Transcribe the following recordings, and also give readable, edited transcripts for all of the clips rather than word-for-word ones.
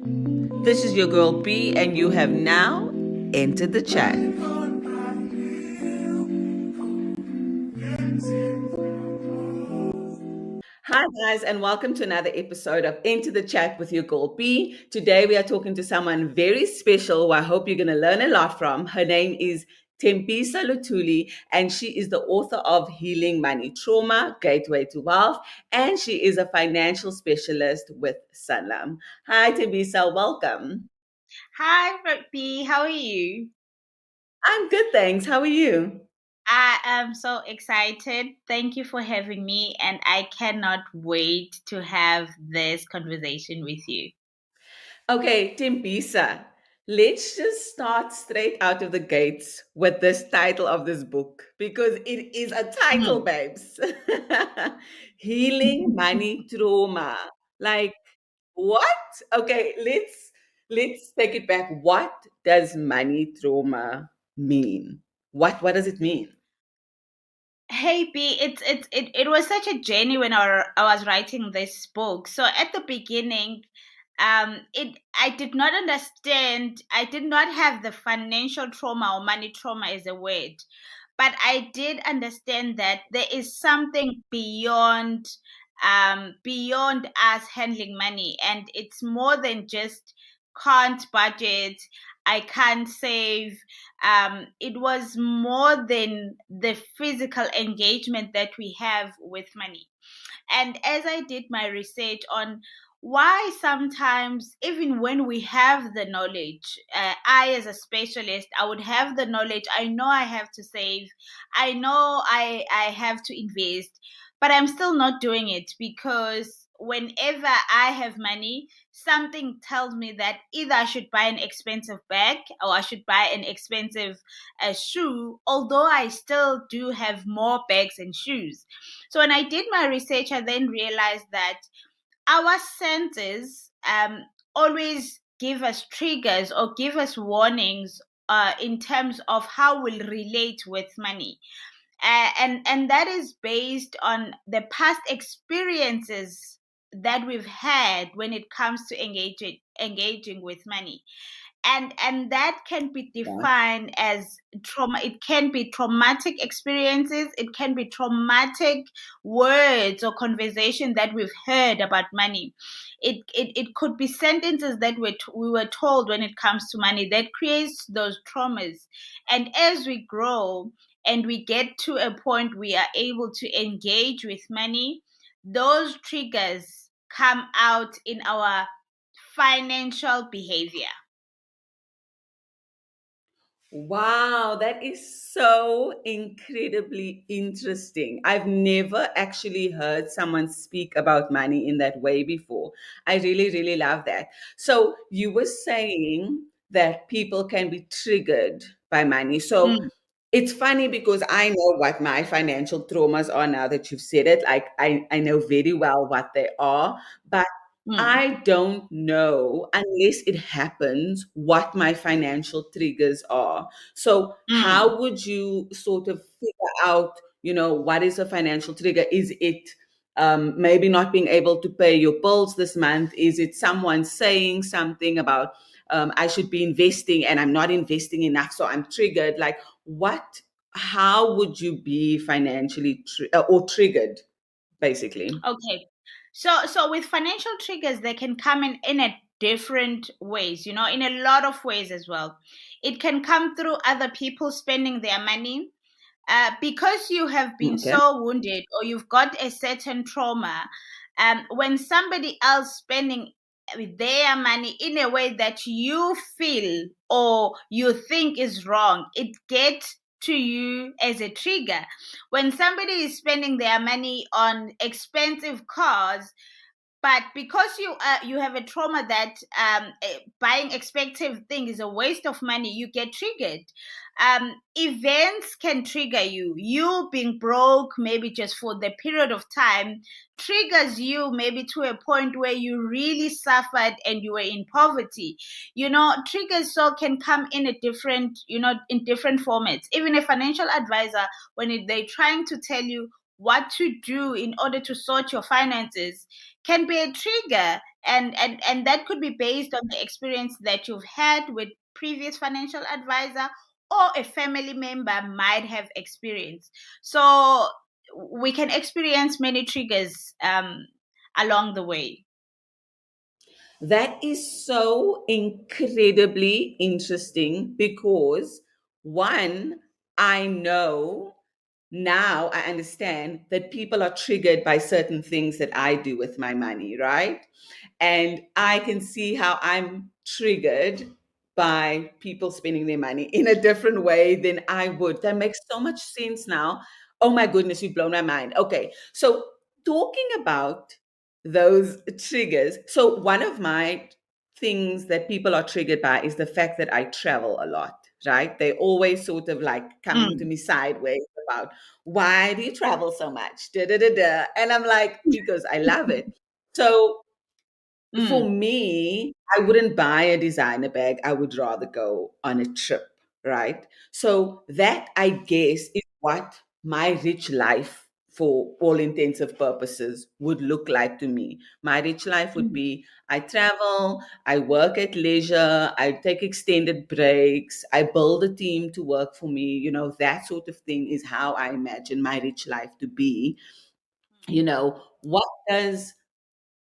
This is your girl B, and you have now entered the chat. Hi, guys, and welcome to another episode of Enter the Chat with your girl B. Today, we are talking to someone very special who I hope you're going to learn a lot from. Her name is Thembisa Luthuli, and she is the author of Healing Money Trauma, Gateway to Wealth, and she is a financial specialist with Sanlam. Hi, Thembisa, welcome. Hi, Rugby. How are you? I'm good, thanks. How are you? I am so excited. Thank you for having me, and I cannot wait to have this conversation with you. Okay, Timpisa, let's just start straight out of the gates with this title of this book because it is a title, Mm. babes. Healing money trauma. Like what? Okay, let's take it back. What does money trauma mean? What does it mean? Hey B, it was such a journey when I was writing this book. So at the beginning, it I did not understand. I did not have the financial trauma or money trauma as a word, but I did understand that there is something beyond us handling money, and it's more than just can't budget, I can't save. It was more than the physical engagement that we have with money. And as I did my research on why sometimes, even when we have the knowledge, I as a specialist, I would have the knowledge. I know I have to save. I know I have to invest, but I'm still not doing it because whenever I have money, something tells me that either I should buy an expensive bag or I should buy an expensive shoe, although I still do have more bags and shoes. So when I did my research, I then realized that our senses always give us triggers or give us warnings in terms of how we'll relate with money. And that is based on the past experiences that we've had when it comes to engaging with money, and that can be defined as trauma. It can be traumatic experiences, it can be traumatic words or conversation that we've heard about money. It could be sentences that we were told when it comes to money that creates those traumas. And as we grow and we get to a point we are able to engage with money, those triggers come out in our financial behavior. Wow, that is so incredibly interesting. I've never actually heard someone speak about money in that way before. I really, really love that. So, you were saying that people can be triggered by money. So, Mm. it's funny because I know what my financial traumas are now that you've said it. Like, I know very well what they are, but Mm, I don't know unless it happens what my financial triggers are. So, mm, how would you sort of figure out, what is a financial trigger? Is it maybe not being able to pay your bills this month? Is it someone saying something about, I should be investing and I'm not investing enough, so I'm triggered? Like, what, how would you be financially or triggered, basically? okay. So with financial triggers, they can come in a different ways, in a lot of ways as well. It can come through other people spending their money. Because you have been Okay. so wounded or you've got a certain trauma, when somebody else spending their money in a way that you feel or you think is wrong, it gets to you as a trigger. When somebody is spending their money on expensive cars, but because you have a trauma that buying expensive thing is a waste of money, you get triggered. Events can trigger you. You being broke maybe just for the period of time triggers you maybe to a point where you really suffered and you were in poverty. Triggers so can come in a different, in different formats. Even a financial advisor, when they're trying to tell you what to do in order to sort your finances can be a trigger, and that could be based on the experience that you've had with previous financial advisor or a family member might have experienced. So we can experience many triggers along the way. That is so incredibly interesting because, one, I know now, I understand that people are triggered by certain things that I do with my money, right? And I can see how I'm triggered by people spending their money in a different way than I would. That makes so much sense now. Oh my goodness, you've blown my mind. Okay. So, talking about those triggers, so one of my things that people are triggered by is the fact that I travel a lot, right? They always sort of like coming to Mm. me sideways about, why do you travel so much? Da, da, da, da. And I'm like, because I love it. So for Mm. me, I wouldn't buy a designer bag. I would rather go on a trip, right? So that, I guess, is what my rich life, for all intensive purposes, would look like to me. My rich life would Mm. be, I travel, I work at leisure, I take extended breaks, I build a team to work for me. That sort of thing is how I imagine my rich life to be. What does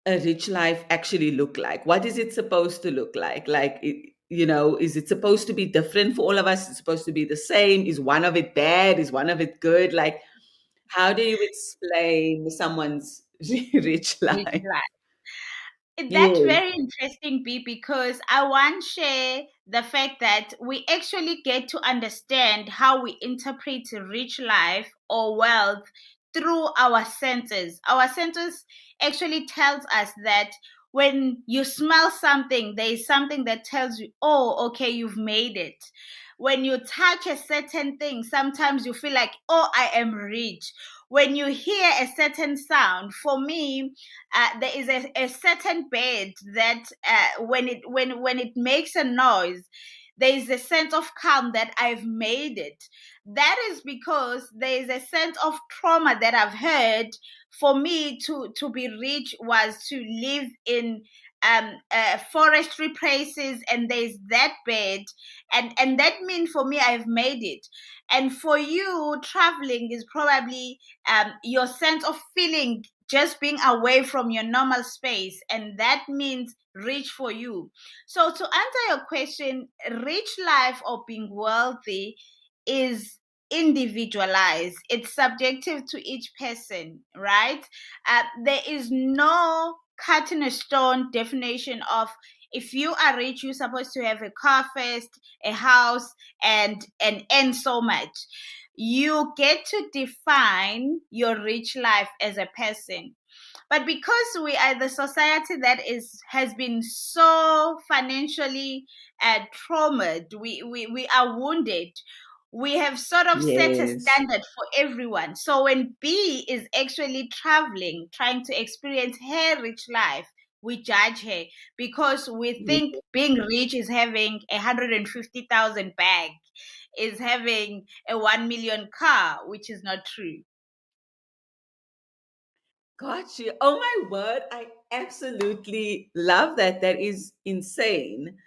a rich life actually look like? What is it supposed to look like? Is it supposed to be different for all of us? Is it supposed to be the same? Is one of it bad? Is one of it good? Like, how do you explain someone's rich Rich life? life. That's Yes, very interesting, B, because I want to share the fact that we actually get to understand how we interpret rich life or wealth through our senses. Our senses actually tells us that when you smell something, there is something that tells you, oh, okay, you've made it. When you touch a certain thing, sometimes you feel like, oh, I am rich. When you hear a certain sound, for me, there is a certain bed that when it makes a noise, there is a sense of calm that I've made it. That is because there is a sense of trauma that I've heard. For me to be rich was to live in forestry places, and there's that bed, and that means for me I've made it. And for you, traveling is probably your sense of feeling, just being away from your normal space, and that means rich for you. So to answer your question, rich life or being wealthy is individualized. It's subjective to each person, right? There is no cut in a stone definition of, if you are rich, you're supposed to have a car first, a house, and so much. You get to define your rich life as a person. But because we are the society that has been so financially traumatized, we are wounded. We have sort of set a yes, standard for everyone. So when B is actually traveling, trying to experience her rich life, we judge her because we think yes. being rich is having 150,000 bag, is having a 1 million car, which is not true. Got you. Oh my word. I absolutely love that. That is insane.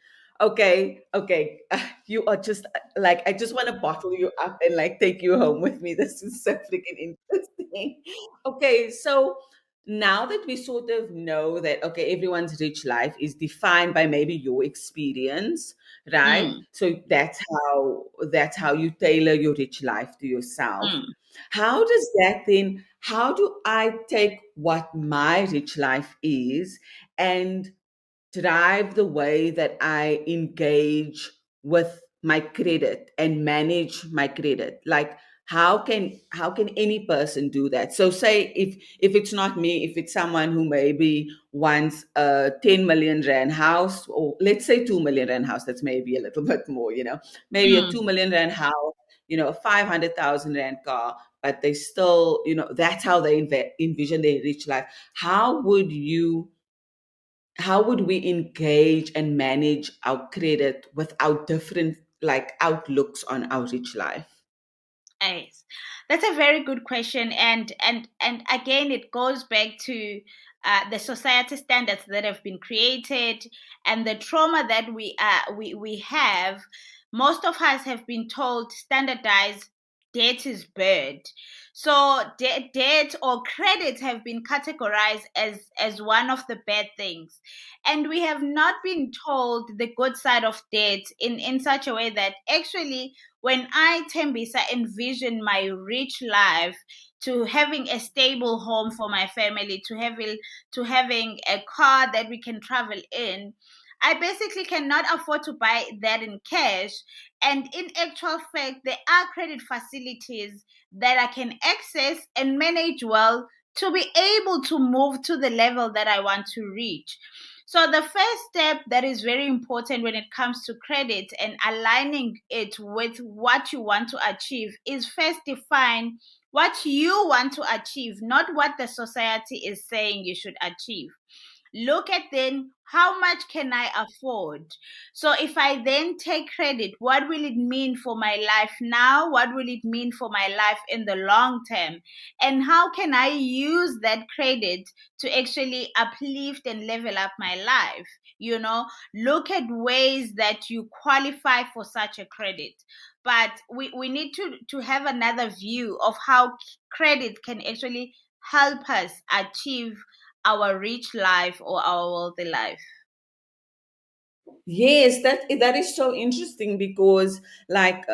Okay. Okay. You are just like, I just want to bottle you up and like take you home with me. This is so freaking interesting. Okay. So now that we sort of know that, okay, everyone's rich life is defined by maybe your experience, right? Mm, So that's how you tailor your rich life to yourself. mm. How do I take what my rich life is and drive the way that I engage with my credit and manage my credit? Like, how can any person do that? So say, if it's not me, if it's someone who maybe wants a 10 million rand house, or let's say 2 million rand house, that's maybe a little bit more, maybe a 2 Mm. million rand house, a 500,000 rand car, but they still, that's how they envision their rich life. How would we engage and manage our credit with our different like outlooks on our rich life? Yes. That's a very good question, and again, it goes back to the society standards that have been created and the trauma that we have. Most of us have been told standardized debt is bad, so debt or credit have been categorized as one of the bad things, and we have not been told the good side of debt in such a way that actually when I, Thembisa, envision my rich life to having a stable home for my family, to having a car that we can travel in, I basically cannot afford to buy that in cash. And in actual fact, there are credit facilities that I can access and manage well to be able to move to the level that I want to reach. So the first step that is very important when it comes to credit and aligning it with what you want to achieve is first define what you want to achieve, not what the society is saying you should achieve. Look at then how much can I afford. So if I then take credit, what will it mean for my life now? What will it mean for my life in the long term? And how can I use that credit to actually uplift and level up my life? Look at ways that you qualify for such a credit. But we need to have another view of how credit can actually help us achieve our rich life or our wealthy life. Yes, that is so interesting because, like,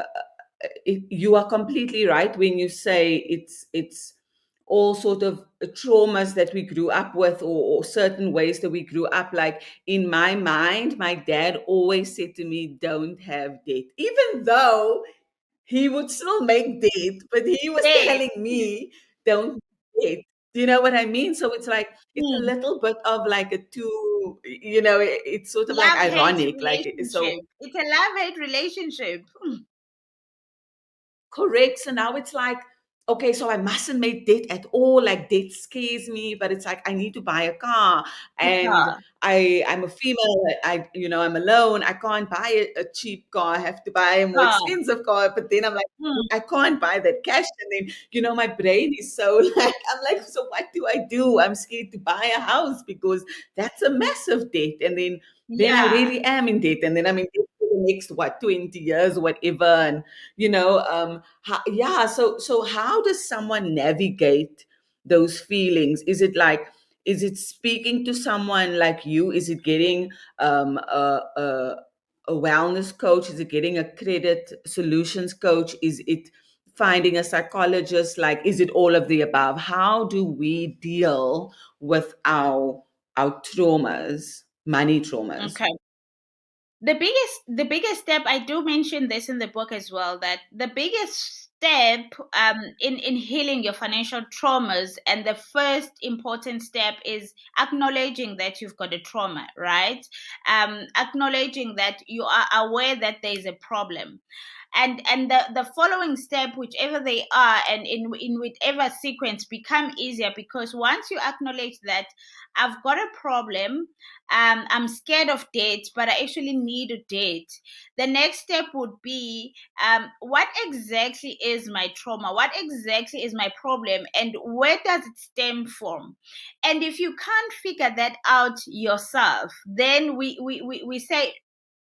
you are completely right when you say it's all sort of traumas that we grew up with, or certain ways that we grew up. Like in my mind, my dad always said to me, "Don't have debt," even though he would still make date, but he was Yes. telling me, "Don't date." Do you know what I mean? So it's like it's a Hmm. little bit of like a two, it's sort of like Love hate ironic. Like so, relationship. It's a love hate relationship. correct. So now it's like, okay, so I mustn't make debt at all. Like debt scares me, but it's like I need to buy a car, and Yeah. I'm a female. I'm alone. I can't buy a cheap car. I have to buy a more Yeah. expensive car. But then I'm like, Hmm. I can't buy that cash. And then my brain is so like I'm like, so what do I do? I'm scared to buy a house because that's a massive debt. And then I Yeah. really am in debt, and then I'm in debt for the next 20 years or whatever. And yeah, so how does someone navigate those feelings? Is it speaking to someone like you? Is it getting a wellness coach? Is it getting a credit solutions coach? Is it finding a psychologist? Like, is it all of the above? How do we deal with our traumas, money traumas? Okay. The biggest step, I do mention this in the book as well, that the biggest step in healing your financial traumas, and the first important step is acknowledging that you've got a trauma, right? Acknowledging that you are aware that there is a problem, and the following step, whichever they are, and in whichever sequence, become easier, because once you acknowledge that I've got a problem, I'm scared of date, but I actually need a date. The next step would be, what exactly is my trauma? What exactly is my problem? And where does it stem from? And if you can't figure that out yourself, then we say,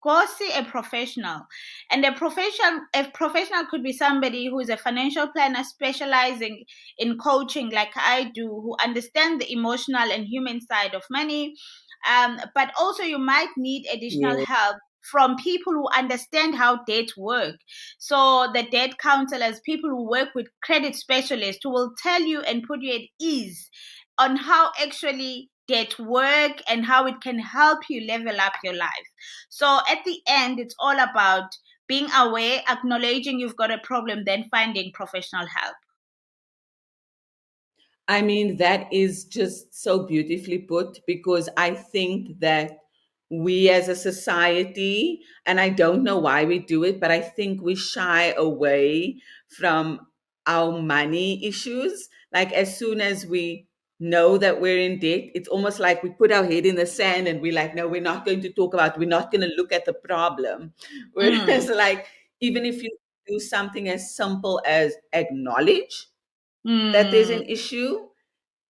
go see a professional. And a professional could be somebody who is a financial planner specializing in coaching like I do, who understand the emotional and human side of money. But also you might need additional Yeah. help from people who understand how debt work. So the debt counselors, people who work with credit specialists, who will tell you and put you at ease on how actually debt work and how it can help you level up your life. So at the end, it's all about being aware, acknowledging you've got a problem, then finding professional help. I mean, that is just so beautifully put because I think that we as a society, and I don't know why we do it, but I think we shy away from our money issues. Like, as soon as we know that we're in debt, it's almost like we put our head in the sand and we're like, no, we're not going to talk about, we're not going to look at the problem. Whereas, Mm, like, even if you do something as simple as acknowledge that there's Mm. an issue,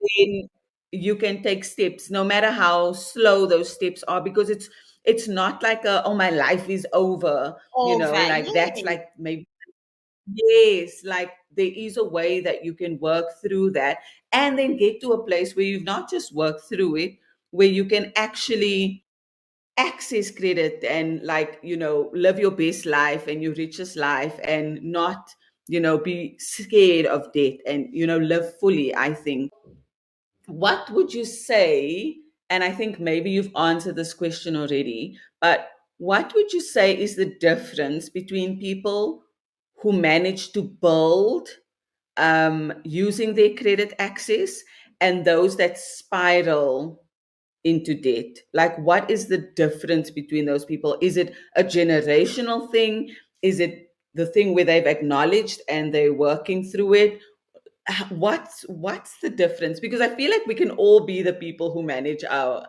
then you can take steps, no matter how slow those steps are, because it's not like a, oh, my life is over, Over. like that's Yes. like maybe. Yes, like there is a way that you can work through that and then get to a place where you've not just worked through it, where you can actually access credit and, like, live your best life and your richest life, and not, be scared of debt, and, live fully, I think. What would you say? And I think maybe you've answered this question already, but what would you say is the difference between people who manage to build using their credit access and those that spiral into debt? Like, what is the difference between those people? Is it a generational thing? Is it the thing where they've acknowledged and they're working through it? What's the difference? Because I feel like we can all be the people who manage our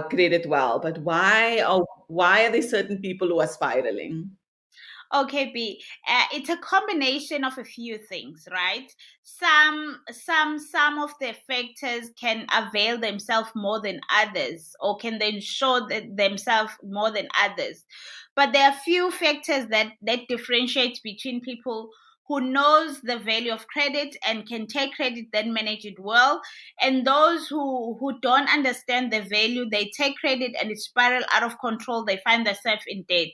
credit well, but why are there certain people who are spiraling? Okay, B. It's a combination of a few things, right? Some of the factors can avail themselves more than others, or can then show themselves more than others. But there are few factors that differentiate between people who knows the value of credit and can take credit, then manage it well, and those who don't understand the value, they take credit and it spiral out of control. They find themselves in debt.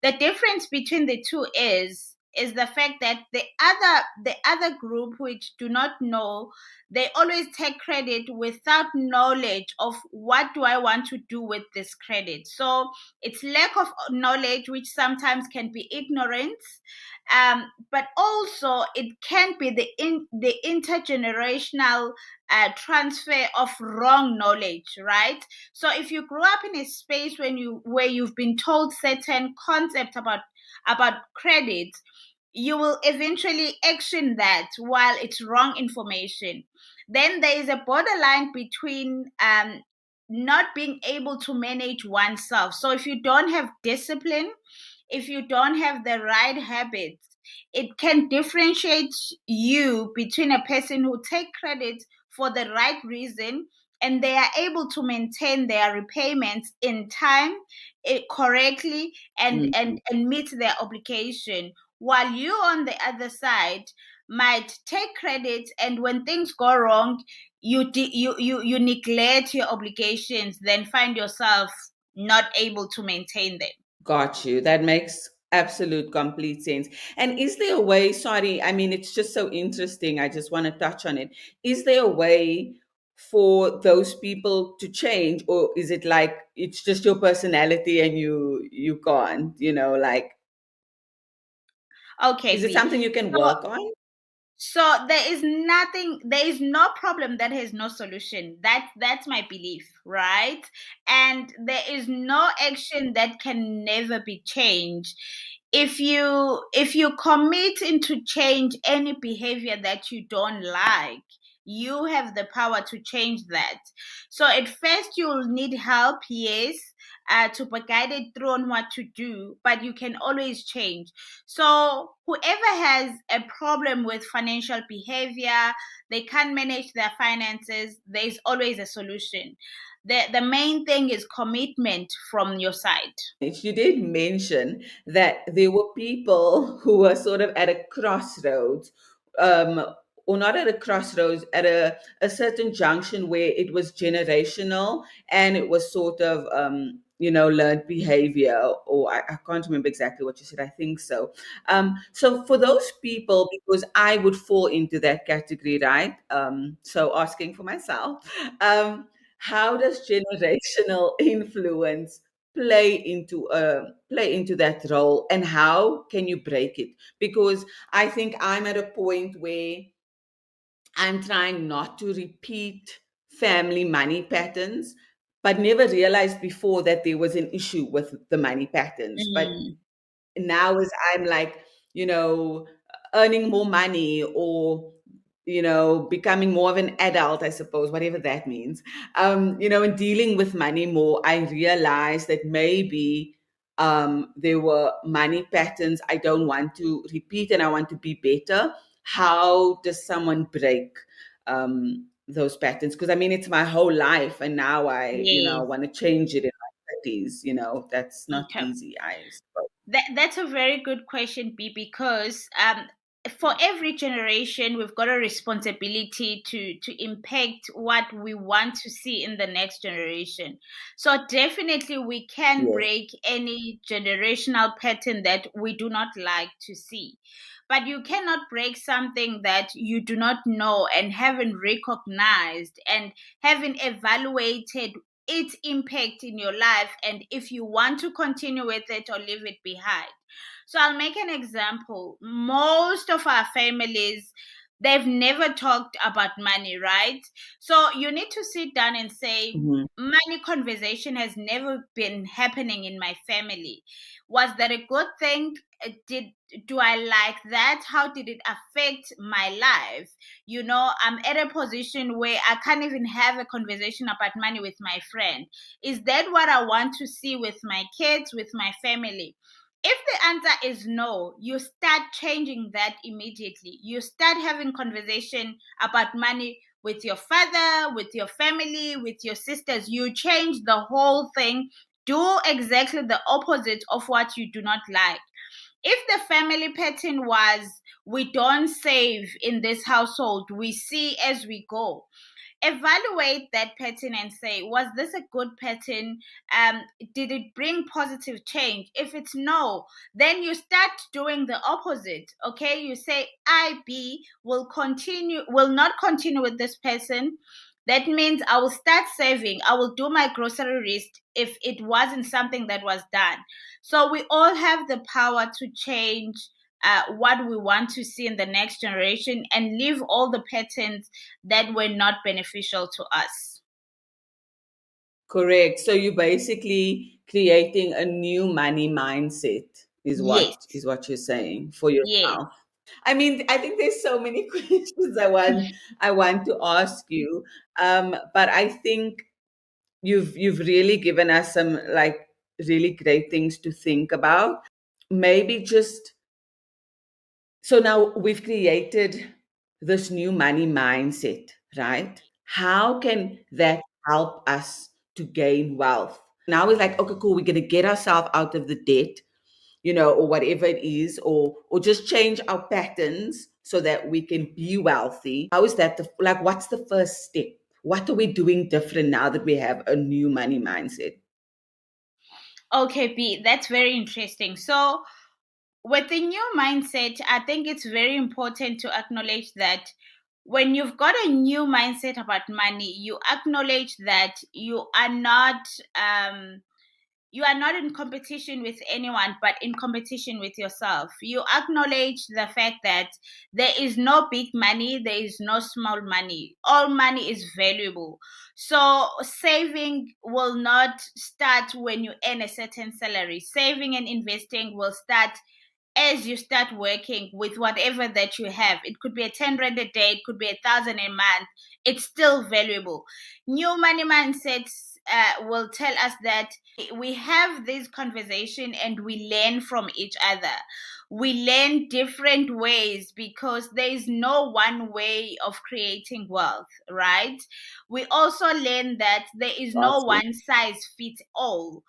The difference between the two is the fact that the other group, which do not know, they always take credit without knowledge of what do I want to do with this credit. So it's lack of knowledge, which sometimes can be ignorance, but also it can be the intergenerational transfer of wrong knowledge, right? So if you grew up in a space where you've been told certain concepts about credit, you will eventually action that while it's wrong information. Then there is a borderline between not being able to manage oneself. So if you don't have discipline, if you don't have the right habits, it can differentiate you between a person who take credit for the right reason and they are able to maintain their repayments in time, correctly, and meet their obligation, while you on the other side might take credit, and when things go wrong, you neglect your obligations, then find yourself not able to maintain them. Got you. That makes absolute complete sense. And is there a way, sorry, I mean, it's just so interesting. I just want to touch on it. Is there a way for those people to change, or is it like it's just your personality and you can't, like, is Okay, it B. something you can So work on? So there is no problem that has no solution. That's my belief, right? And there is no action that can never be changed. If you commit into change any behavior that you don't like, you have the power to change that. So at first you'll need help, yes, to be guided through on what to do, but you can always change. So whoever has a problem with financial behavior, they can't manage their finances, there's always a solution. The main thing is commitment from your side. You did mention that there were people who were sort of at a crossroads, um, or not at a crossroads, at a certain junction where it was generational and it was sort of, learned behavior, or I can't remember exactly what you said. I think so. So for those people, because I would fall into that category, right? So asking for myself, how does generational influence play into that role, and how can you break it? Because I think I'm at a point where I'm trying not to repeat family money patterns, but never realized before that there was an issue with the money patterns. But Mm. now, as I'm like, you know earning more money, or becoming more of an adult, I suppose, whatever that means, and dealing with money more, I realize that maybe There were money patterns I don't want to repeat and I want to be better. How does someone break those patterns? Because I mean, it's my whole life, and now I, Yes. want to change it in my 30s. That's not Okay. easy, I suppose. That's a very good question, B, because for every generation, we've got a responsibility to impact what we want to see in the next generation. So definitely, we can Yes. break any generational pattern that we do not like to see. But you cannot break something that you do not know and haven't recognized and haven't evaluated its impact in your life, and if you want to continue with it or leave it behind. So I'll make an example. Most of our families, they've never talked about money, right? So you need to sit down and say, Mhm. money conversation has never been happening in my family. Was that a good thing? Did Do I like that? How did it affect my life? I'm at a position where I can't even have a conversation about money with my friend. Is that what I want to see with my kids, with my family? If the answer is no, you start changing that immediately. You start having conversation about money with your father, with your family, with your sisters. You change the whole thing. Do exactly the opposite of what you do not like. If the family pattern was, we don't save in this household, we see as we go, evaluate that pattern and say, was this a good pattern? Did it bring positive change? If it's no, then you start doing the opposite. Okay, you say, IB will not continue with this person. That means I will start saving. I will do my grocery list if it wasn't something that was done. So we all have the power to change what we want to see in the next generation and leave all the patterns that were not beneficial to us. Correct. So you're basically creating a new money mindset, is Yes, what you're saying for yes. yourself. I mean, I think there's so many questions I want to ask you, but I think you've really given us some like really great things to think about. Maybe just so now we've created this new money mindset, right? How can that help us to gain wealth? Now we're like, okay, cool, we're gonna get ourselves out of the debt, or whatever it is, or just change our patterns so that we can be wealthy. How is that like what's the first step? What are we doing different now that we have a new money mindset? Okay, B, that's very interesting. So, with the new mindset, I think it's very important to acknowledge that when you've got a new mindset about money, you acknowledge that you are not in competition with anyone, but in competition with yourself. You acknowledge the fact that there is no big money, there is no small money. All money is valuable. So saving will not start when you earn a certain salary. Saving and investing will start as you start working with whatever that you have. It could be a 10 rand a day, it could be 1,000 a month. It's still valuable. New money mindsets will tell us that we have this conversation and we learn from each other. We learn different ways because there is no one way of creating wealth, right? We also learn that there is no Gotcha. one size fits all.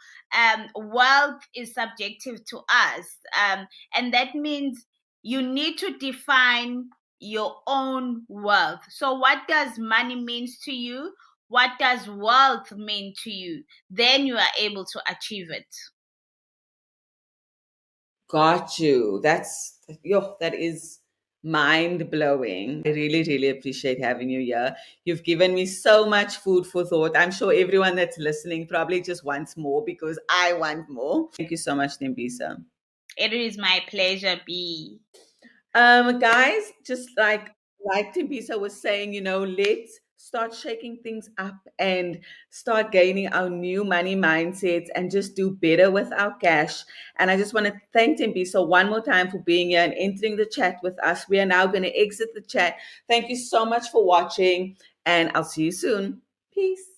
Wealth is subjective to us. And that means you need to define your own wealth. So, what does money means to you? What does wealth mean to you? Then you are able to achieve it. Got you. That is mind blowing. I really, really appreciate having you here. You've given me so much food for thought. I'm sure everyone that's listening probably just wants more because I want more. Thank you so much, Thembisa. It is my pleasure, B. Guys, just like Timbisa was saying, let's start shaking things up and start gaining our new money mindsets and just do better with our cash. And I just want to thank Timbisa one more time for being here and entering the chat with us. We are now going to exit the chat. Thank you so much for watching, and I'll see you soon. Peace.